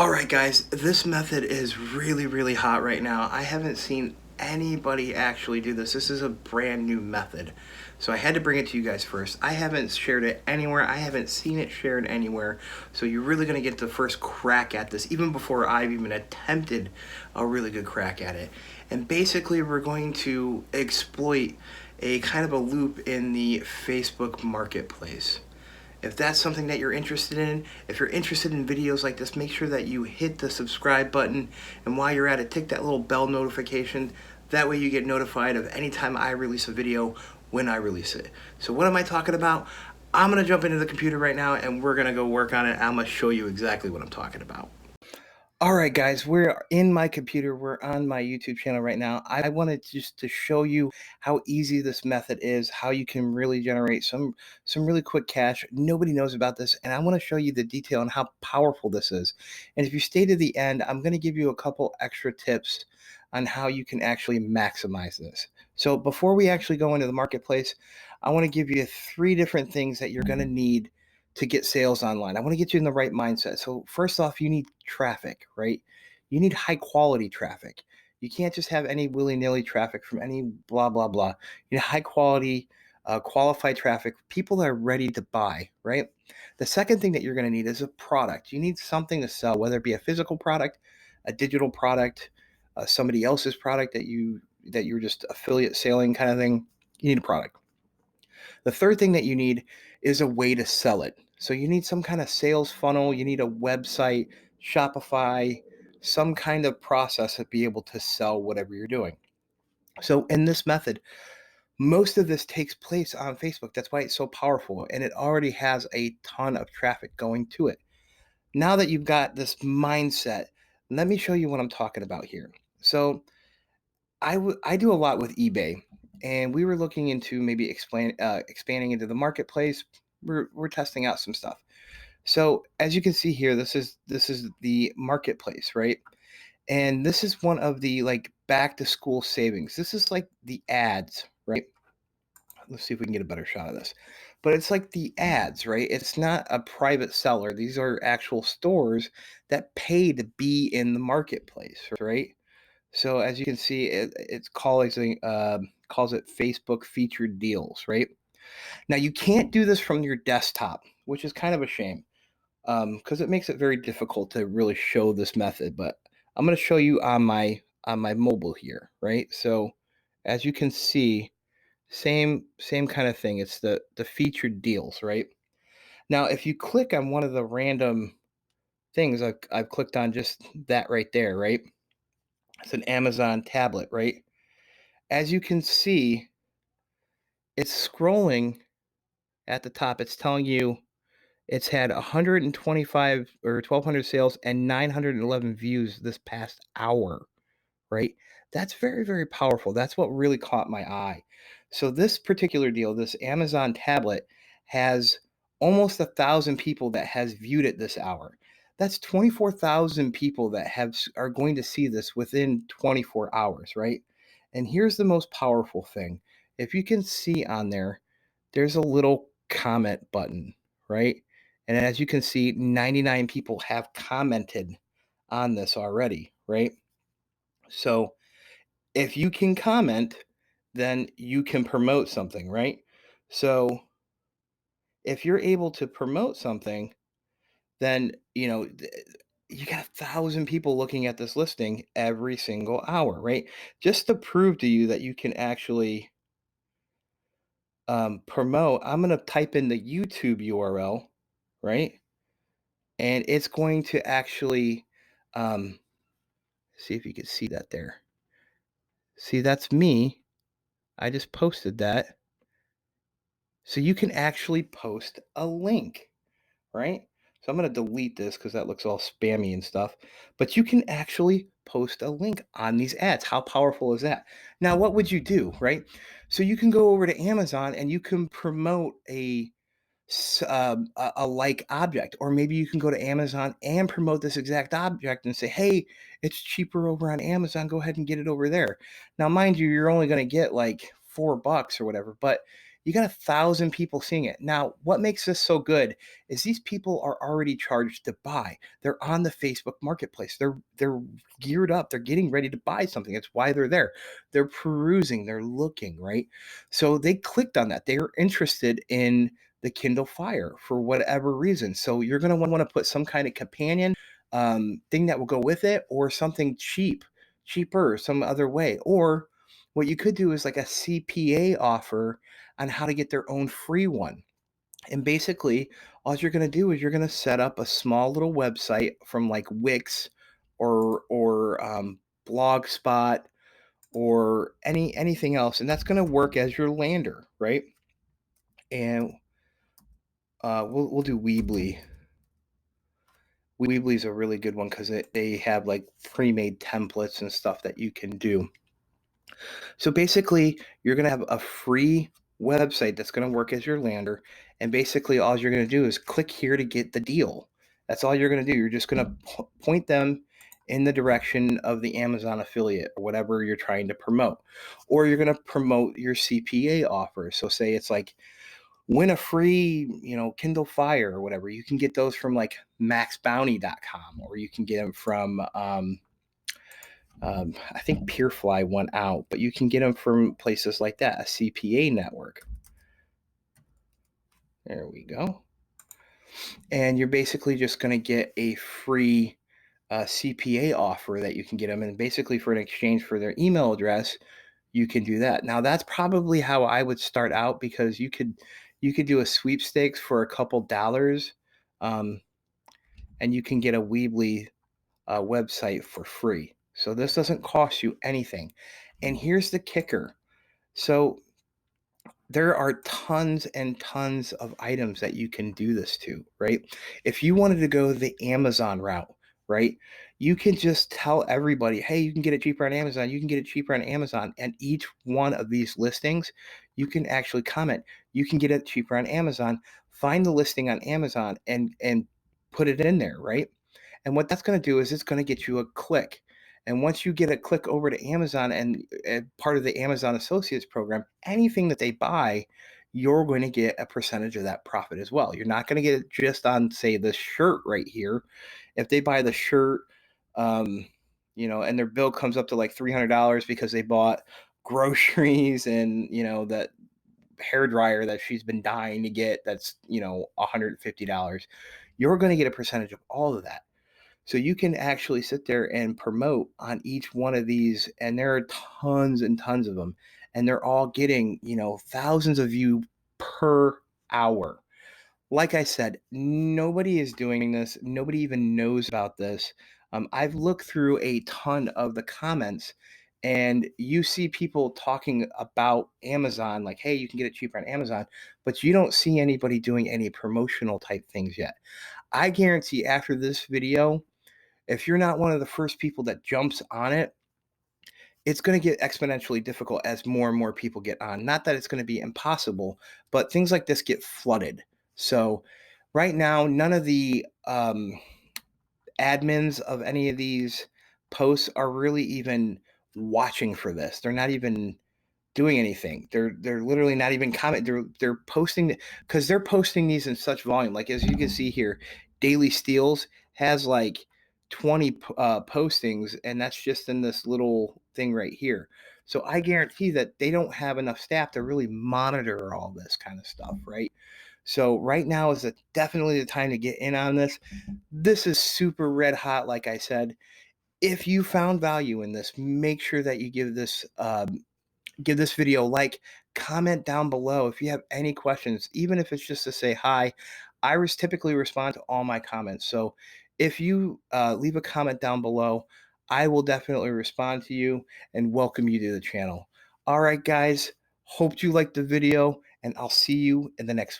All right, guys, this method is really hot right now. I haven't seen anybody actually do this. This is a brand new method. So I had to bring it to you guys first. I haven't shared it anywhere. I haven't seen it shared anywhere. So you're really going to get the first crack at this, even before I've even attempted a really good crack at it. And basically, we're going to exploit a kind of a loop in the Facebook marketplace. If that's something that you're interested in, if you're interested in videos like this, make sure that you hit the subscribe button. And while you're at it, tick that little bell notification. That way you get notified of any time I release a video when I release it. So what am I talking about? I'm going to jump into the computer right now and we're going to go work on it. I'm going to show you exactly what I'm talking about. All right, guys, we're in my computer. We're on my YouTube channel right now. I wanted just to show you how easy this method is, how you can really generate some really quick cash. Nobody knows about this, and I want to show you the detail on how powerful this is. And if you stay to the end, I'm going to give you a couple extra tips on how you can actually maximize this. So before we actually go into the marketplace, I want to give you 3 different things that you're going to need to get sales online. I want to get you in the right mindset. So first off, you need traffic, right? You need high quality traffic. You can't just have any willy-nilly traffic from any blah, blah, blah. You need high quality, qualified traffic, people that are ready to buy, right? The second thing that you're going to need is a product. You need something to sell, whether it be a physical product, a digital product, somebody else's product that you're just affiliate selling kind of thing. You need a product. The third thing that you need is a way to sell it. So you need some kind of sales funnel, you need a website, Shopify, some kind of process to be able to sell whatever you're doing. So in this method, most of this takes place on Facebook. That's why it's so powerful, and it already has a ton of traffic going to it. Now that you've got this mindset, let me show you what I'm talking about here. So I do a lot with eBay, and we were looking into maybe expanding into the marketplace. We're testing out some stuff. So as you can see here, this is the marketplace, right? And this is one of the like back to school savings. This is like the ads, right? Let's see if we can get a better shot of this. But it's like the ads, right? It's not a private seller. These are actual stores that pay to be in the marketplace, right? So as you can see, it's calls it Facebook featured deals, right? Now you can't do this from your desktop, which is kind of a shame because it makes it very difficult to really show this method. But I'm going to show you on my mobile here, right? So as you can see, same kind of thing. It's the featured deals, right? Now if you click on one of the random things, I've clicked on just that right there, right? It's an Amazon tablet, right? As you can see, it's scrolling at the top. It's telling you it's had 125 or 1,200 sales and 911 views this past hour, right? That's very powerful. That's what really caught my eye. So this particular deal, this Amazon tablet, has almost 1,000 people that has viewed it this hour. That's 24,000 people that are going to see this within 24 hours, right? And here's the most powerful thing. If you can see on there, there's a little comment button, right? And as you can see, 99 people have commented on this already, right? So if you can comment, then you can promote something, right? So if you're able to promote something, then you got 1,000 people looking at this listing every single hour, right? Just to prove to you that you can actually promote, I'm going to type in the YouTube URL, right? And it's going to actually um, see if you can see that there. See, that's me. I just posted that. So you can actually post a link, right? So I'm going to delete this because that looks all spammy and stuff. But you can actually post a link on these ads. How powerful is that? Now, what would you do, right? So you can go over to Amazon and you can promote a like object, or maybe you can go to Amazon and promote this exact object and say, hey, it's cheaper over on Amazon, go ahead and get it over there. Now mind you, you're only going to get like $4 or whatever, but You got 1,000 people seeing it. Now, what makes this so good is these people are already charged to buy. They're on the Facebook marketplace. They're geared up. They're getting ready to buy something. That's why they're there. They're perusing, they're looking, right? So they clicked on that. They're interested in the Kindle Fire for whatever reason. So you're going to want to put some kind of companion thing that will go with it, or something cheaper, some other way. Or what you could do is like a CPA offer on how to get their own free one. And basically, all you're going to do is you're going to set up a small little website from like Wix or Blogspot or anything else, and that's going to work as your lander, right? And we'll do Weebly. Weebly is a really good one because they have like pre-made templates and stuff that you can do. So basically, you're going to have a free website that's going to work as your lander. And basically, all you're going to do is click here to get the deal. That's all you're going to do. You're just going to point them in the direction of the Amazon affiliate or whatever you're trying to promote. Or you're going to promote your CPA offer. So say it's like win a free, Kindle Fire or whatever. You can get those from like maxbounty.com, or you can get them from I think Peerfly went out, but you can get them from places like that, a CPA network. There we go. And you're basically just going to get a free CPA offer that you can get them. And basically, for an exchange for their email address, you can do that. Now, that's probably how I would start out, because you could do a sweepstakes for a couple dollars, and you can get a Weebly website for free. So this doesn't cost you anything. And here's the kicker. So there are tons and tons of items that you can do this to, right? If you wanted to go the Amazon route, right, you can just tell everybody, hey, you can get it cheaper on Amazon. You can get it cheaper on Amazon. And each one of these listings, you can actually comment, you can get it cheaper on Amazon. Find the listing on Amazon and put it in there, right? And what that's going to do is it's going to get you a click. And once you get a click over to Amazon and part of the Amazon Associates program, anything that they buy, you're going to get a percentage of that profit as well. You're not going to get it just on, say, this shirt right here. If they buy the shirt, and their bill comes up to like $300 because they bought groceries and, that hair dryer that she's been dying to get, that's, $150, you're going to get a percentage of all of that. So you can actually sit there and promote on each one of these, and there are tons and tons of them, and they're all getting, thousands of views per hour. Like I said, nobody is doing this. Nobody even knows about this. I've looked through a ton of the comments, and you see people talking about Amazon, like, hey, you can get it cheaper on Amazon, but you don't see anybody doing any promotional type things yet. I guarantee after this video, if you're not one of the first people that jumps on it, it's going to get exponentially difficult as more and more people get on. Not that it's going to be impossible, but things like this get flooded. So right now, none of the admins of any of these posts are really even watching for this. They're not even doing anything. They're literally not even commenting. They're posting, because they're posting these in such volume. Like, as you can see here, Daily Steals has like 20 postings, and that's just in this little thing right here. So I guarantee that they don't have enough staff to really monitor all this kind of stuff, right? So right now is definitely the time to get in on this. This is super red hot, like I said. If you found value in this, make sure that you give this video a like, comment down below if you have any questions, even if it's just to say hi. Iris typically respond to all my comments. So if you leave a comment down below, I will definitely respond to you and welcome you to the channel. All right, guys, hope you liked the video, and I'll see you in the next video.